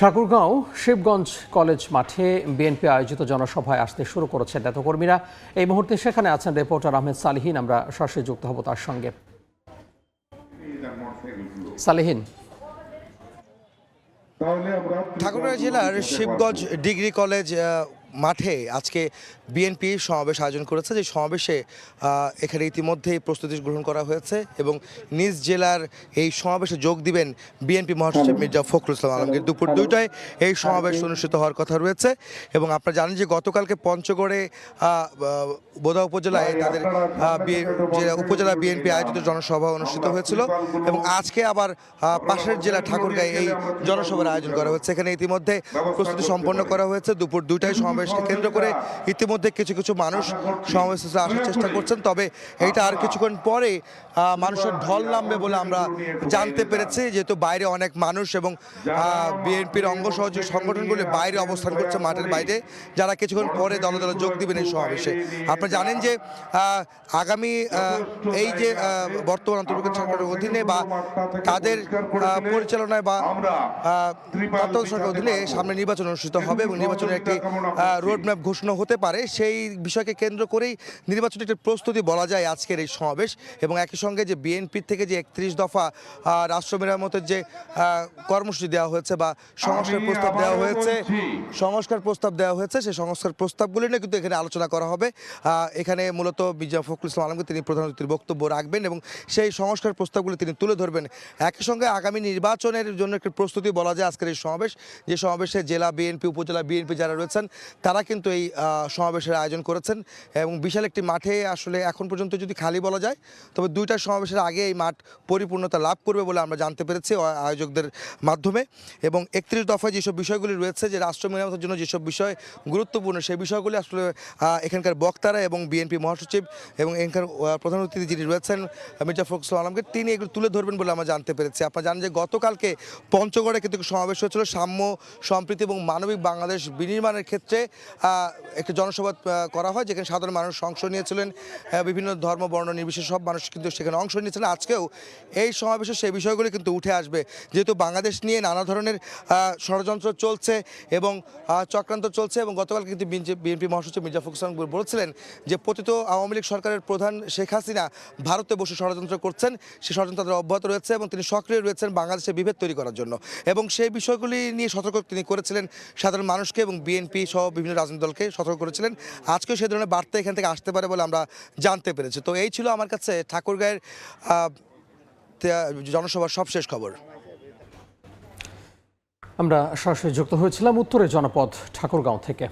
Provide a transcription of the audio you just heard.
Thakurgaon Shibganj college মাঠে BNP আয়োজিত জনসভায় আসতে শুরু করেছেন নেতাকর্মীরা। এই মুহূর্তে সেখানে আছেন রিপোর্টার আহমেদ সালিহিন। আমরা সরাসরি যুক্ত হব তার সঙ্গে। সালিহিন, ঠাকুরগাঁও জেলার শিবগঞ্জ ডিগ্রি কলেজ মাঠে আজকে বিএনপি সমাবেশ আয়োজন করেছে। যে সমাবেশে এখানে ইতিমধ্যেই প্রস্তুতি গ্রহণ করা হয়েছে এবং নিজ জেলার এই সমাবেশে যোগ দিবেন বিএনপি মহাসচিব মির্জা ফখরুল ইসলাম আলমগীর। দুপুর 2টায় এই সমাবেশ অনুষ্ঠিত হওয়ার কথা রয়েছে এবং আপনারা জানেন যে গতকালকে পঞ্চগড়ে বোদা উপজেলায় তাদের উপজেলা বিএনপি আয়োজিত জনসভা অনুষ্ঠিত হয়েছিল এবং আজকে আবার পাশের জেলা ঠাকুরগাঁয়ে এই জনসভার আয়োজন করা হয়েছে। এখানে ইতিমধ্যে প্রস্তুতি সম্পন্ন করা হয়েছে। দুপুর 2টায় সমাবেশকে কেন্দ্র করে ইতিমধ্যে কিছু কিছু মানুষ সমাবেশে আসার চেষ্টা করছেন, তবে এইটা আর কিছুক্ষণ পরে মানুষের ঢল নামবে বলে আমরা জানতে পেরেছি, যেহেতু বাইরে অনেক মানুষ এবং বিএনপির অঙ্গ সহযোগী সংগঠনগুলি বাইরে অবস্থান করছে, মাঠের বাইরে, যারা কিছুক্ষণ পরে দলে দলে যোগ দিবেন এই সমাবেশে। আপনারা জানেন যে আগামী এই যে বর্তমান অন্তর্ভুক্ত সরকারের অধীনে বা তাদের পরিচালনায় বা তত্ত্বাবধায়ক সরকারের অধীনে সামনে নির্বাচন অনুষ্ঠিত হবে এবং নির্বাচনের একটি রোডম্যাপ ঘোষণা হতে পারে। সেই বিষয়কে কেন্দ্র করেই নির্বাচনের একটি প্রস্তুতি বলা যায় আজকের এই সমাবেশ। এবং একই সঙ্গে যে বিএনপির থেকে যে 31 দফা রাষ্ট্র মেরামতের যে কর্মসূচি দেওয়া হয়েছে বা সংস্কার প্রস্তাব দেওয়া হয়েছে, সেই সংস্কার প্রস্তাবগুলি নিয়ে কিন্তু এখানে আলোচনা করা হবে। এখানে মূলত মির্জা ফখরুল ইসলাম আলমগীর তিনি প্রধান অতিথির বক্তব্য রাখবেন এবং সেই সংস্কার প্রস্তাবগুলি তিনি তুলে ধরবেন। একই সঙ্গে আগামী নির্বাচনের জন্য একটি প্রস্তুতি বলা যায় আজকের এই সমাবেশ, যে সমাবেশে জেলা বিএনপি উপজেলা বিএনপি যারা রয়েছেন তারা কিন্তু এই সমাবেশের আয়োজন করেছেন এবং বিশাল একটি মাঠে আসলে এখন পর্যন্ত যদি খালি বলা যায়, তবে 2টা সমাবেশের আগে এই মাঠ পরিপূর্ণতা লাভ করবে বলে আমরা জানতে পেরেছি আয়োজকদের মাধ্যমে। এবং 31 দফায় যেসব বিষয়গুলি রয়েছে, যে রাষ্ট্র মেরামতের জন্য যেসব বিষয় গুরুত্বপূর্ণ, সেই বিষয়গুলি আসলে এখানকার বক্তারা এবং বিএনপি মহাসচিব এবং এখানকার প্রধান অতিথি যিনি রয়েছেন মির্জা ফখরুল ইসলাম আলমগীর, তিনি এগুলো তুলে ধরবেন বলে আমরা জানতে পেরেছি। আপনারা জানেন যে গতকালকে পঞ্চগড়ে কিন্তু সমাবেশ হয়েছিল সাম্য, সম্প্রীতি এবং মানবিক বাংলাদেশ বিনির্মাণের ক্ষেত্রে একটি জনসভা করা হয়, যেখানে সাধারণ মানুষ অংশ নিয়েছিলেন, বিভিন্ন ধর্ম বর্ণ নির্বিশেষে সব মানুষ কিন্তু সেখানে অংশ নিয়েছিলেন। আজকেও এই সমাবেশে সেই বিষয়গুলি কিন্তু উঠে আসবে, যেহেতু বাংলাদেশ নিয়ে নানা ধরনের ষড়যন্ত্র চলছে এবং চক্রান্ত চলছে। এবং গতকাল কিন্তু বিএনপি মহাসচিব মির্জা ফখরুল ইসলাম বলেছিলেন যে পতিত আওয়ামী লীগ সরকারের প্রধান শেখ হাসিনা ভারতে বসে ষড়যন্ত্র করছেন, সেই ষড়যন্ত্র তাদের অব্যাহত রয়েছে এবং তিনি সক্রিয় রয়েছেন বাংলাদেশে বিভেদ তৈরি করার জন্য। এবং সেই বিষয়গুলি নিয়ে সতর্ক তিনি করেছিলেন সাধারণ মানুষকে এবং বিএনপি সহ বিভিন্ন রাজনৈতিক দলকে সতর্ক করেছিলেন। আজকেও সেই ধরনের বার্তা এখান থেকে আসতে পারে বলে আমরা জানতে পেরেছি। তো এই ছিল আমার কাছে ঠাকুরগাঁয়ের জনসভার সবশেষ খবর। আমরা সরাসরি যুক্ত হয়েছিলাম উত্তরের জনপদ ঠাকুরগাঁও থেকে।